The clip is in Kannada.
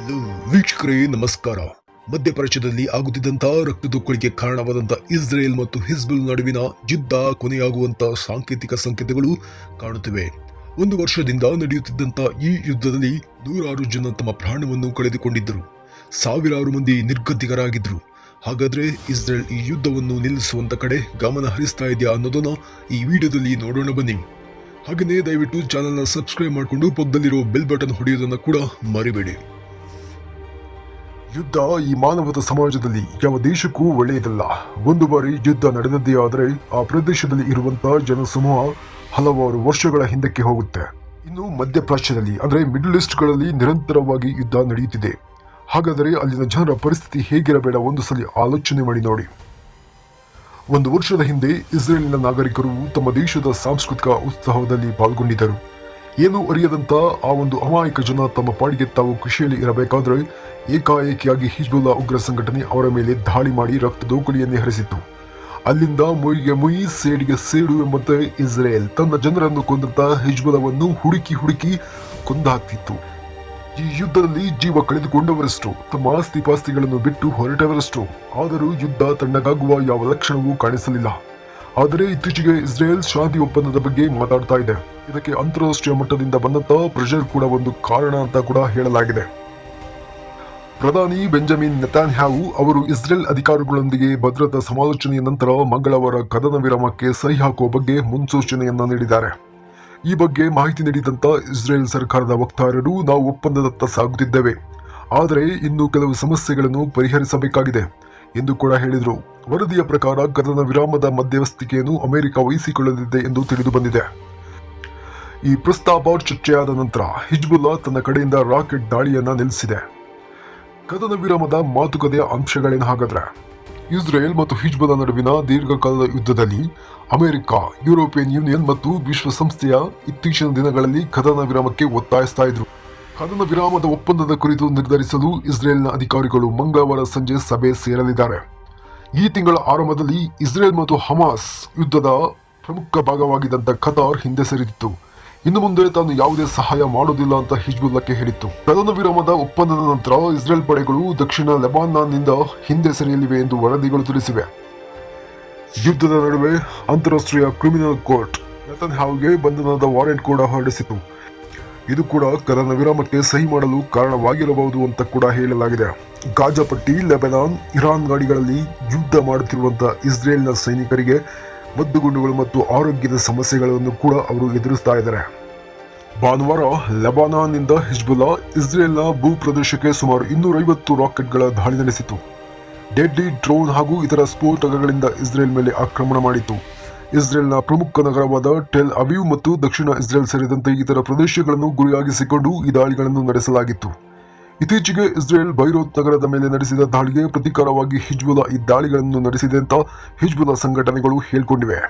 ಹಲೋ ವೀಕ್ಷಕರೇ, ನಮಸ್ಕಾರ. ಮಧ್ಯಪ್ರಾಚ್ಯದಲ್ಲಿ ಆಗುತ್ತಿದ್ದಂತಹ ರಕ್ತದೊಕ್ಕಳಿಗೆ ಕಾರಣವಾದಂಥ ಇಸ್ರೇಲ್ ಮತ್ತು ಹಿಜ್ಬುಲ್ ನಡುವಿನ ಯುದ್ಧ ಕೊನೆಯಾಗುವಂತ ಸಾಂಕೇತಿಕ ಸಂಕೇತಗಳು ಕಾಣುತ್ತಿವೆ. 1 ವರ್ಷದಿಂದ ನಡೆಯುತ್ತಿದ್ದಂಥ ಈ ಯುದ್ಧದಲ್ಲಿ 100 ಜನ ತಮ್ಮ ಪ್ರಾಣವನ್ನು ಕಳೆದುಕೊಂಡಿದ್ದರು. ಸಾವಿರಾರು ಮಂದಿ ನಿರ್ಗತಿಕರಾಗಿದ್ದರು. ಹಾಗಾದ್ರೆ ಇಸ್ರೇಲ್ ಈ ಯುದ್ಧವನ್ನು ನಿಲ್ಲಿಸುವಂತ ಕಡೆ ಗಮನ ಹರಿಸ್ತಾ ಇದೆಯಾ ಅನ್ನೋದನ್ನ ಈ ವಿಡಿಯೋದಲ್ಲಿ ನೋಡೋಣ ಬನ್ನಿ. ಹಾಗೆಯೇ ದಯವಿಟ್ಟು ಚಾನೆಲ್ನ ಸಬ್ಸ್ಕ್ರೈಬ್ ಮಾಡಿಕೊಂಡು ಪಕ್ಕದಲ್ಲಿರೋ ಬೆಲ್ ಬಟನ್ ಹೊಡೆಯೋದನ್ನು ಕೂಡ ಮರಿಬೇಡಿ. ಯುದ್ಧ ಈ ಮಾನವದ ಸಮಾಜದಲ್ಲಿ ಯಾವ ದೇಶಕ್ಕೂ ಒಳ್ಳೆಯದಲ್ಲ. ಒಂದು ಬಾರಿ ಯುದ್ಧ ನಡೆದದ್ದೇ ಆದರೆ ಆ ಪ್ರದೇಶದಲ್ಲಿ ಇರುವಂತಹ ಜನಸಮೂಹ ಹಲವಾರು ವರ್ಷಗಳ ಹಿಂದಕ್ಕೆ ಹೋಗುತ್ತೆ. ಇನ್ನು ಮಧ್ಯಪ್ರಾಚ್ಯದಲ್ಲಿ ಅಂದ್ರೆ ಮಿಡಲ್ ಈಸ್ಟ್ಗಳಲ್ಲಿ ನಿರಂತರವಾಗಿ ಯುದ್ಧ ನಡೆಯುತ್ತಿದೆ. ಹಾಗಾದರೆ ಅಲ್ಲಿನ ಜನರ ಪರಿಸ್ಥಿತಿ ಹೇಗಿರಬೇಡ ಒಂದು ಸಲ ಆಲೋಚನೆ ಮಾಡಿ ನೋಡಿ. 1 ವರ್ಷದ ಹಿಂದೆ ಇಸ್ರೇಲಿನ ನಾಗರಿಕರು ತಮ್ಮ ದೇಶದ ಸಾಂಸ್ಕೃತಿಕ ಉತ್ಸವದಲ್ಲಿ ಪಾಲ್ಗೊಂಡಿದ್ದರು. ಏನೂ ಅರಿಯದಂತ ಆ ಒಂದು ಅಮಾಯಕ ಜನ ತಮ್ಮ ಪಾಡಿಗೆ ತಾವು ಖುಷಿಯಲ್ಲಿ ಇರಬೇಕಾದ್ರೆ ಏಕಾಏಕಿಯಾಗಿ ಹಿಜ್ಬುಲ್ಲಾ ಉಗ್ರ ಸಂಘಟನೆ ಅವರ ಮೇಲೆ ದಾಳಿ ಮಾಡಿ ರಕ್ತದೋಕಳಿಯನ್ನೇ ಹರಿಸಿತ್ತು. ಅಲ್ಲಿಂದ ಮೊಯ್ಗೆ ಮೊಯ್ ಸೇಡಿಗೆ ಸೇಡು ಎಂಬಂತೆ ಇಸ್ರೇಲ್ ತನ್ನ ಜನರನ್ನು ಕೊಂದಂತ ಹಿಜ್ಬುಲ್ಲಾವನ್ನು ಹುಡುಕಿ ಕೊಂದಾಕ್ತಿತ್ತು. ಈ ಯುದ್ಧದಲ್ಲಿ ಜೀವ ಕಳೆದುಕೊಂಡವರಷ್ಟು, ತಮ್ಮ ಆಸ್ತಿ ಪಾಸ್ತಿಗಳನ್ನು ಬಿಟ್ಟು ಹೊರಟವರಷ್ಟು. ಆದರೂ ಯುದ್ಧ ತಣ್ಣಗಾಗುವ ಯಾವ ಲಕ್ಷಣವೂ ಕಾಣಿಸಲಿಲ್ಲ. ಆದರೆ ಇತ್ತೀಚೆಗೆ ಇಸ್ರೇಲ್ ಶಾಂತಿ ಒಪ್ಪಂದದ ಬಗ್ಗೆ ಮಾತಾಡ್ತಾ ಇದೆ. ಇದಕ್ಕೆ ಅಂತಾರಾಷ್ಟ್ರೀಯ ಮಟ್ಟದಿಂದ ಬಂದಂತ ಪ್ರೆಷರ್ ಕೂಡ ಒಂದು ಕಾರಣ ಅಂತ ಕೂಡ ಹೇಳಲಾಗಿದೆ. ಪ್ರಧಾನಿ ಬೆಂಜಮಿನ್ ನೆತಾನ್ಯಾಹು ಅವರು ಇಸ್ರೇಲ್ ಅಧಿಕಾರಿಗಳೊಂದಿಗೆ ಭದ್ರತಾ ಸಮಾಲೋಚನೆಯ ನಂತರ ಮಂಗಳವಾರ ಕದನ ವಿರಾಮಕ್ಕೆ ಸಹಿ ಹಾಕುವ ಬಗ್ಗೆ ಮುನ್ಸೂಚನೆಯನ್ನ ನೀಡಿದ್ದಾರೆ. ಈ ಬಗ್ಗೆ ಮಾಹಿತಿ ನೀಡಿದಂತ ಇಸ್ರೇಲ್ ಸರ್ಕಾರದ ವಕ್ತಾರರು, ನಾವು ಒಪ್ಪಂದದತ್ತ ಸಾಗುತ್ತಿದ್ದೇವೆ, ಆದರೆ ಇನ್ನೂ ಕೆಲವು ಸಮಸ್ಯೆಗಳನ್ನು ಪರಿಹರಿಸಬೇಕಾಗಿದೆ ಎಂದು ಕೂಡ ಹೇಳಿದರು. ವರದಿಯ ಪ್ರಕಾರ ಕದನ ವಿರಾಮದ ಮಧ್ಯಸ್ಥಿಕೆಯನ್ನು ಅಮೆರಿಕ ವಹಿಸಿಕೊಳ್ಳಲಿದೆ ಎಂದು ತಿಳಿದು ಬಂದಿದೆ. ಈ ಪ್ರಸ್ತಾಪ ಚರ್ಚೆಯಾದ ನಂತರ ಹಿಜ್ಬುಲ್ಲಾ ತನ್ನ ಕಡೆಯಿಂದ ರಾಕೆಟ್ ದಾಳಿಯನ್ನ ನಿಲ್ಲಿಸಿದೆ. ಕದನ ವಿರಾಮದ ಮಾತುಕತೆಯ ಅಂಶಗಳೇನು ಹಾಗಾದ್ರೆ? ಇಸ್ರೇಲ್ ಮತ್ತು ಹಿಜ್ಬುಲ್ಲಾ ನಡುವಿನ ದೀರ್ಘಕಾಲದ ಯುದ್ಧದಲ್ಲಿ ಅಮೆರಿಕ, ಯುರೋಪಿಯನ್ ಯೂನಿಯನ್ ಮತ್ತು ವಿಶ್ವಸಂಸ್ಥೆಯ ಇತ್ತೀಚಿನ ದಿನಗಳಲ್ಲಿ ಕದನ ವಿರಾಮಕ್ಕೆ ಒತ್ತಾಯಿಸ್ತಾ ಇದ್ರು. ಕದನ ವಿರಾಮದ ಒಪ್ಪಂದದ ಕುರಿತು ನಿರ್ಧರಿಸಲು ಇಸ್ರೇಲ್ನ ಅಧಿಕಾರಿಗಳು ಮಂಗಳವಾರ ಸಂಜೆ ಸಭೆ ಸೇರಲಿದ್ದಾರೆ. ಈ ತಿಂಗಳ ಆರಂಭದಲ್ಲಿ ಇಸ್ರೇಲ್ ಮತ್ತು ಹಮಾಸ್ ಯುದ್ಧದ ಪ್ರಮುಖ ಭಾಗವಾಗಿದ್ದಂಥ ಕತಾರ್ ಹಿಂದೆ ಸರಿದಿತ್ತು. ಇನ್ನು ಮುಂದೆ ತಾನು ಯಾವುದೇ ಸಹಾಯ ಮಾಡುವುದಿಲ್ಲ ಅಂತ ಹಿಜ್ಬುಲ್ಲಾಕ್ಕೆ ಹೇಳಿತ್ತು. ಕದನ ವಿರಾಮದ ಒಪ್ಪಂದದ ನಂತರ ಇಸ್ರೇಲ್ ಪಡೆಗಳು ದಕ್ಷಿಣ ಲೆಬನಾನ್ನಿಂದ ಹಿಂದೆ ಸರಿಯಲಿವೆ ಎಂದು ವರದಿಗಳು ತಿಳಿಸಿವೆ. ಯುದ್ಧದ ನಡುವೆ ಅಂತಾರಾಷ್ಟ್ರೀಯ ಕ್ರಿಮಿನಲ್ ಕೋರ್ಟ್ ನೆತನ್ಯಾಹುಗೆ ಬಂಧನದ ವಾರೆಂಟ್ ಕೂಡ ಹೊರಡಿಸಿತು. ಇದು ಕೂಡ ಕದನ ವಿರಾಮಕ್ಕೆ ಸಹಿ ಮಾಡಲು ಕಾರಣವಾಗಿರಬಹುದು ಅಂತ ಕೂಡ ಹೇಳಲಾಗಿದೆ. ಗಾಜಾ ಪಟ್ಟಿ, ಲೆಬನಾನ್, ಇರಾನ್ ಗಡಿಗಳಲ್ಲಿ ಯುದ್ಧ ಮಾಡುತ್ತಿರುವಂತಹ ಇಸ್ರೇಲ್ನ ಸೈನಿಕರಿಗೆ ಮದ್ದುಗುಂಡುಗಳು ಮತ್ತು ಆರೋಗ್ಯದ ಸಮಸ್ಯೆಗಳನ್ನು ಕೂಡ ಅವರು ಎದುರಿಸ್ತಾ ಇದ್ದಾರೆ. ಭಾನುವಾರ ಲೆಬನಾನ್ನಿಂದ ಹಿಜ್ಬುಲ್ಲಾ ಇಸ್ರೇಲ್ನ ಭೂ ಪ್ರದೇಶಕ್ಕೆ ಸುಮಾರು 250 ರಾಕೆಟ್ಗಳ ದಾಳಿ ನಡೆಸಿತು. ಡೆಡ್ಲಿ ಡ್ರೋನ್ ಹಾಗೂ ಇತರ ಸ್ಫೋಟಕಗಳಿಂದ ಇಸ್ರೇಲ್ ಮೇಲೆ ಆಕ್ರಮಣ ಮಾಡಿತು. ಇಸ್ರೇಲ್ನ ಪ್ರಮುಖ ನಗರವಾದ ಟೆಲ್ ಅವೀವ್ ಮತ್ತು ದಕ್ಷಿಣ ಇಸ್ರೇಲ್ ಸೇರಿದಂತೆ ಇತರ ಪ್ರದೇಶಗಳನ್ನು ಗುರಿಯಾಗಿಸಿಕೊಂಡು ಈ ದಾಳಿಗಳನ್ನು ನಡೆಸಲಾಗಿತ್ತು. ಇತ್ತೀಚೆಗೆ ಇಸ್ರೇಲ್ ಬೈರೂತ್ ನಗರದ ಮೇಲೆ ನಡೆಸಿದ ದಾಳಿಗೆ ಪ್ರತೀಕಾರವಾಗಿ ಹಿಜ್ಬುಲ್ಲಾ ಈ ದಾಳಿಗಳನ್ನು ನಡೆಸಿದೆ ಅಂತ ಹಿಜ್ಬುಲ್ಲಾ ಸಂಘಟನೆಗಳು ಹೇಳಿಕೊಂಡಿವೆ.